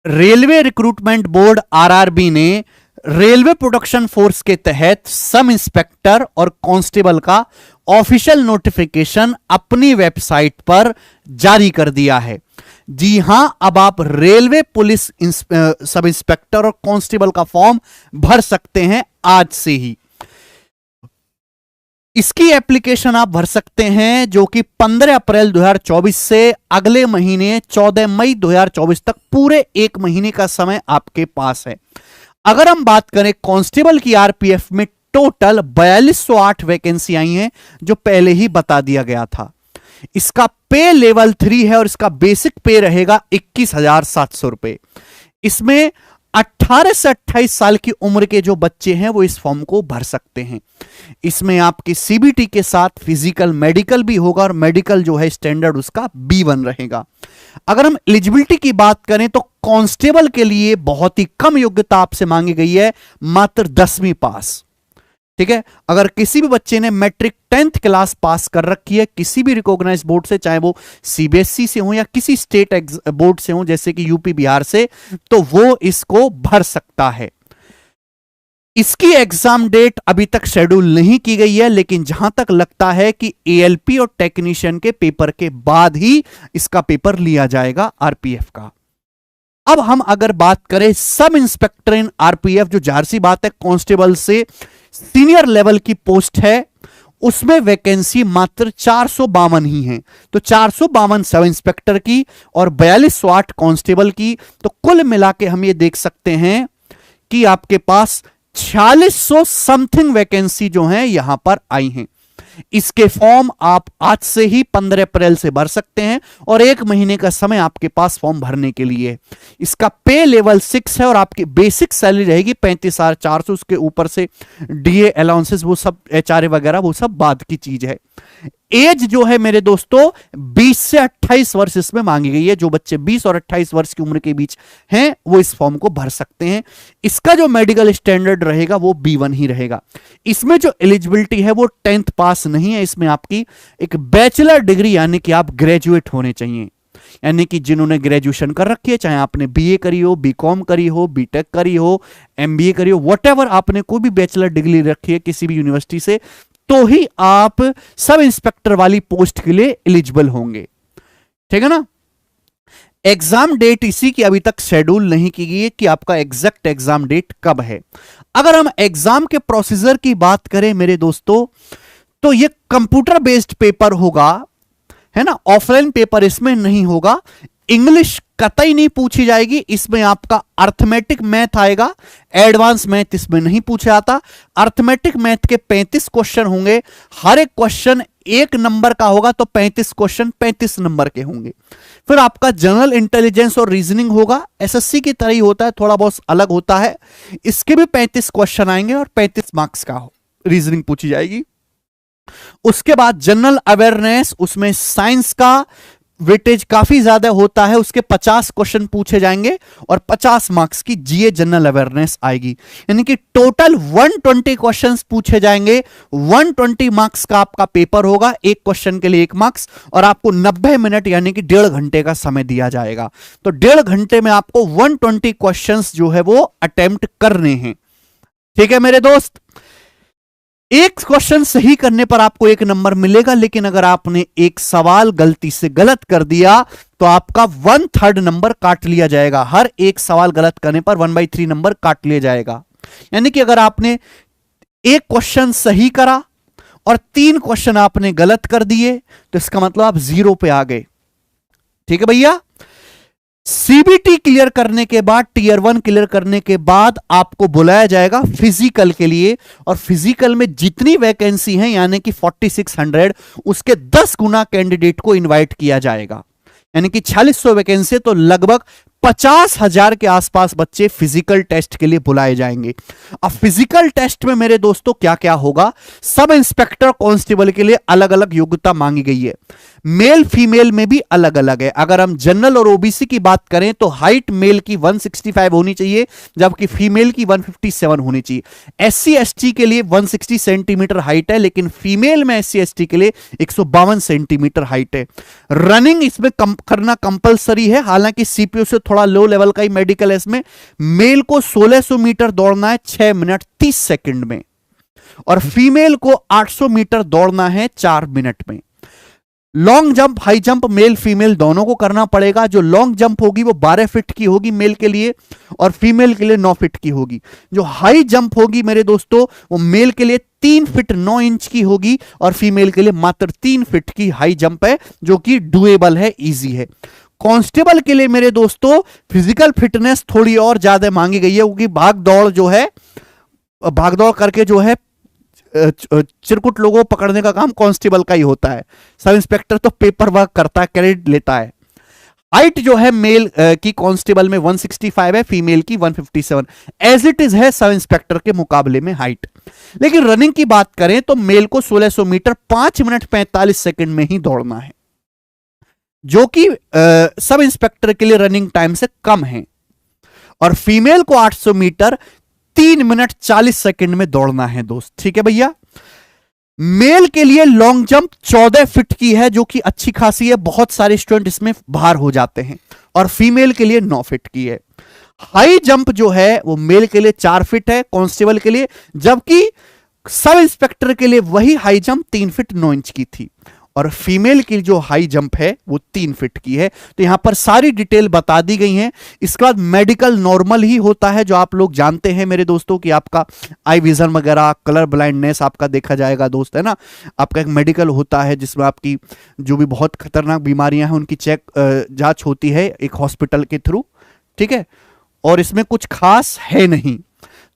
Railway recruitment board RRB ने railway production force के तहत सब इंस्पेक्टर और कांस्टेबल का ऑफिशियल नोटिफिकेशन अपनी वेबसाइट पर जारी कर दिया है। जी हां, अब आप रेलवे पुलिस सब इंस्पेक्टर और कांस्टेबल का फॉर्म भर सकते हैं आज से ही। इसकी एप्लीकेशन आप भर सकते हैं जो कि 15 अप्रैल 2024 से अगले महीने 14 मई 2024 तक पूरे एक महीने का समय आपके पास है। अगर हम बात करें कांस्टेबल की आरपीएफ में टोटल 4208 वैकेंसी आई हैं जो पहले ही बता दिया गया था। इसका पे लेवल 3 है और इसका बेसिक पे रहेगा 21,700 रुपए। इसमें 18 से 28 साल की उम्र के जो बच्चे हैं वो इस फॉर्म को भर सकते हैं। इसमें आपकी सीबीटी के साथ फिजिकल मेडिकल भी होगा और मेडिकल जो है स्टैंडर्ड उसका B1 रहेगा। अगर हम एलिजिबिलिटी की बात करें तो कांस्टेबल के लिए बहुत ही कम योग्यता आपसे मांगी गई है, मात्र 10वीं पास। ठीक है, अगर किसी भी बच्चे ने मैट्रिक 10th क्लास पास कर रखी है किसी भी रिकॉग्नाइज बोर्ड से, चाहे वो सीबीएसई से हो या किसी स्टेट बोर्ड से हो जैसे कि यूपी बिहार से, तो वो इसको भर सकता है। इसकी एग्जाम डेट अभी तक शेड्यूल नहीं की गई है, लेकिन जहां तक लगता है कि एएलपी और टेक्नीशियन के पेपर के बाद ही इसका पेपर लिया जाएगा आरपीएफ का। अब हम अगर बात करें सब इंस्पेक्टर इन आरपीएफ, जो जाहिर सी बात है कांस्टेबल से सीनियर लेवल की पोस्ट है, उसमें वैकेंसी मात्र 452 ही है। तो 452 सब इंस्पेक्टर की और 4208 कांस्टेबल की, तो कुल मिला के हम ये देख सकते हैं कि आपके पास 4600 समथिंग वैकेंसी जो है यहां पर आई हैं। इसके फॉर्म आप आज से ही 15 अप्रैल से भर सकते हैं और एक महीने का समय आपके पास फॉर्म भरने के लिए। इसका पे लेवल 6 है और आपकी बेसिक सैलरी रहेगी 35,400। उसके ऊपर से डीए अलाउंसेस वो सब एचआरए वगैरह वो सब बाद की चीज है। एज जो है मेरे दोस्तों 20 से 28 वर्ष इसमें मांगी गई है। जो बच्चे 20 और 28 वर्ष की उम्र के बीच हैं वो इस फॉर्म को भर सकते हैं। इसका जो मेडिकल स्टैंडर्ड रहेगा वो B1 ही रहेगा। इसमें जो एलिजिबिलिटी है वो 10th पास नहीं है, इसमें आपकी एक बैचलर डिग्री यानी कि आप ग्रेजुएट होने चाहिए। यानी कि जिन्होंने ग्रेजुएशन कर रखी है, चाहे आपने बीए करी हो, बीकॉम करी हो, बीटेक करी हो, एमबीए करी हो, व्हाटएवर आपने कोई भी बैचलर डिग्री रखी है किसी भी यूनिवर्सिटी से, तो ही आप सब इंस्पेक्टर वाली पोस्ट के लिए एलिजिबल होंगे। ठीक है ना। एग्जाम डेट इसी की अभी तक शेड्यूल नहीं की गई है कि आपका एग्जैक्ट एग्जाम डेट कब है। अगर हम एग्जाम के प्रोसीजर की बात करें मेरे दोस्तों, तो ये कंप्यूटर बेस्ड पेपर होगा, है ना। ऑफलाइन पेपर इसमें नहीं होगा। इंग्लिश कतई नहीं पूछी जाएगी। इसमें आपका अर्थमेटिक मैथ आएगा, एडवांस मैथ इसमें नहीं पूछा जाता। अर्थमेटिक मैथ के 35 क्वेश्चन होंगे, हर एक क्वेश्चन 1 नंबर का होगा, तो 35 क्वेश्चन 35 नंबर के होंगे। फिर आपका जनरल इंटेलिजेंस और रीजनिंग होगा, एसएससी की तरह ही होता है, थोड़ा बहुत अलग होता है। इसके भी 35 क्वेश्चन आएंगे और 35 मार्क्स का रीजनिंग पूछी जाएगी। उसके बाद जनरल अवेयरनेस, उसमें साइंस का वेटेज काफी ज्यादा होता है, उसके 50 क्वेश्चन पूछे जाएंगे और 50 मार्क्स की जीए जनरल अवेयरनेस आएगी। यानी कि टोटल 120 क्वेश्चंस पूछे जाएंगे, 120 मार्क्स का आपका पेपर होगा, एक क्वेश्चन के लिए 1 मार्क्स, और आपको 90 मिनट यानी कि 1.5 घंटे का समय दिया जाएगा। तो 1.5 घंटे में आपको 120 क्वेश्चंस जो है वो अटेम्प्ट करने हैं। ठीक है मेरे दोस्त। एक क्वेश्चन सही करने पर आपको 1 नंबर मिलेगा, लेकिन अगर आपने एक सवाल गलती से गलत कर दिया तो आपका 1/3 नंबर काट लिया जाएगा। हर एक सवाल गलत करने पर 1/3 नंबर काट लिया जाएगा। यानी कि अगर आपने एक क्वेश्चन सही करा और 3 क्वेश्चन आपने गलत कर दिए तो इसका मतलब आप 0 पे आ गए। ठीक है भैया। सीबीटी क्लियर करने के बाद, टीयर 1 क्लियर करने के बाद आपको बुलाया जाएगा फिजिकल के लिए, और फिजिकल में जितनी वैकेंसी है यानी कि 4600, उसके 10 गुना कैंडिडेट को इनवाइट किया जाएगा। यानी कि 4600 वैकेंसी, तो लगभग 50,000 के आसपास बच्चे फिजिकल टेस्ट के लिए बुलाए जाएंगे। अब फिजिकल टेस्ट में मेरे दोस्तों क्या क्या होगा, सब इंस्पेक्टर कांस्टेबल के लिए अलग अलग योग्यता मांगी गई है। मेल फीमेल में भी अलग अलग है। अगर हम जनरल और ओबीसी की बात करें तो हाइट मेल की 165 होनी चाहिए, जबकि फीमेल की 157 होनी चाहिए। एससी एसटी के लिए 160 सेंटीमीटर हाइट है, लेकिन फीमेल में एससी एसटी के लिए 152 सेंटीमीटर हाइट है। रनिंग इसमें करना कंपलसरी है, हालांकि सीपीयू से थोड़ा लो लेवल का ही मेडिकल है इसमें। मेल को 1600 मीटर दौड़ना है 6 मिनट 30 सेकंड में, और फीमेल को 800 मीटर दौड़ना है 4 मिनट में। Long jump high jump male female दोनों को करना पड़ेगा। जो लॉन्ग जंप होगी वो 12 फीट की होगी मेल के लिए, और फीमेल के लिए 9 फीट की होगी। जो हाई जंप होगी मेरे दोस्तों वो मेल के लिए 3 फीट 9 इंच की होगी, और फीमेल के लिए मात्र 3 फीट की हाई जंप है, जो कि डुएबल है, इजी है। कांस्टेबल के लिए मेरे दोस्तों फिजिकल फिटनेस थोड़ी और ज्यादा मांगी गई है, क्योंकि भाग दौड़ जो है, भाग दौड़ करके जो है चिरकुट लोगों को पकड़ने का काम कांस्टेबल का ही होता है। सब इंस्पेक्टर तो पेपर वर्क करता है, क्रेडिट लेता है। हाइट जो है मेल की कांस्टेबल में 165 है, फीमेल की 157 एज इट इज है सब इंस्पेक्टर के मुकाबले में हाइट। लेकिन रनिंग की बात करें तो मेल को 1600 मीटर 5 मिनट 45 सेकंड में ही दौड़ना है, जो कि सब इंस्पेक्टर के लिए रनिंग टाइम से कम है। और फीमेल को 800 मीटर 3 मिनट 40 सेकंड में दौड़ना है दोस्त, ठीक है भैया। मेल के लिए लॉन्ग जंप 14 फीट की है, जो कि अच्छी खासी है, बहुत सारे स्टूडेंट इसमें बाहर हो जाते हैं। और फीमेल के लिए 9 फीट की है। हाई जंप जो है वो मेल के लिए 4 फीट है कांस्टेबल के लिए, जबकि सब इंस्पेक्टर के लिए वही हाई जंप 3 फीट 9 इंच की थी। और फीमेल की जो हाई जंप है वो 3 फीट की है। तो यहां पर सारी डिटेल बता दी गई है। इसके बाद मेडिकल नॉर्मल ही होता है, जो आप लोग जानते हैं मेरे दोस्तों कि आपका आई विजन वगैरह, कलर ब्लाइंडनेस आपका देखा जाएगा दोस्त, है ना। आपका एक मेडिकल होता है जिसमें आपकी जो भी बहुत खतरनाक बीमारियां हैं उनकी जांच होती है एक हॉस्पिटल के थ्रू, ठीक है। और इसमें कुछ खास है नहीं।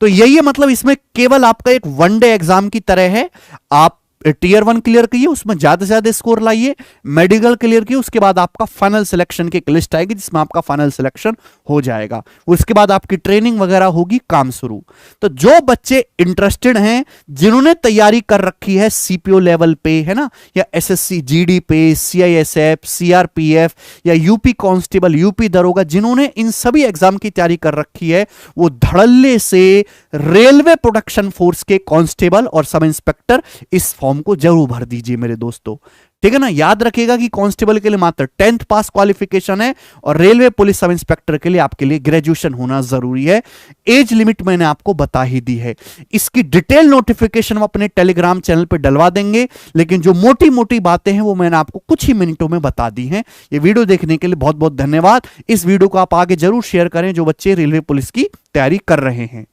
तो यही है, मतलब इसमें केवल आपका एक वनडे एग्जाम की तरह है। आप टीयर 1 क्लियर कीजिए, उसमें ज्यादा से ज्यादा स्कोर लाइए, मेडिकल क्लियर कीजिए, उसके बाद आपका फाइनल सिलेक्शन की एक लिस्ट आएगी जिसमें आपका फाइनल सिलेक्शन हो जाएगा। उसके बाद आपकी ट्रेनिंग वगैरह होगी, काम शुरू। तो जो बच्चे इंटरेस्टेड हैं, जिन्होंने तैयारी कर रखी है सीपीओ लेवल पे, है ना, या एसएससी जीडी पे, सीआईएसएफ, सीआरपीएफ या यूपी कांस्टेबल, यूपी दरोगा, जिन्होंने इन सभी एग्जाम की तैयारी कर रखी है, वो धड़ल्ले से रेलवे प्रोडक्शन फोर्स के कांस्टेबल और सब इंस्पेक्टर इस फॉर्म को जरूर भर दीजिए मेरे दोस्तों, ठीक है ना। याद रखिएगा कि कांस्टेबल के लिए मात्र 10th पास क्वालिफिकेशन है, और रेलवे पुलिस सब इंस्पेक्टर के लिए आपके लिए ग्रेजुएशन होना जरूरी है। एज लिमिट मैंने आपको बता ही दी है। इसकी डिटेल नोटिफिकेशन हम अपने टेलीग्राम चैनल पे डलवा देंगे, लेकिन जो मोटी मोटी बातें हैं वो मैंने आपको कुछ ही मिनटों में बता दी हैं। ये वीडियो देखने के लिए बहुत बहुत धन्यवाद। इस वीडियो को आप आगे जरूर शेयर करें जो बच्चे रेलवे पुलिस की तैयारी कर रहे हैं।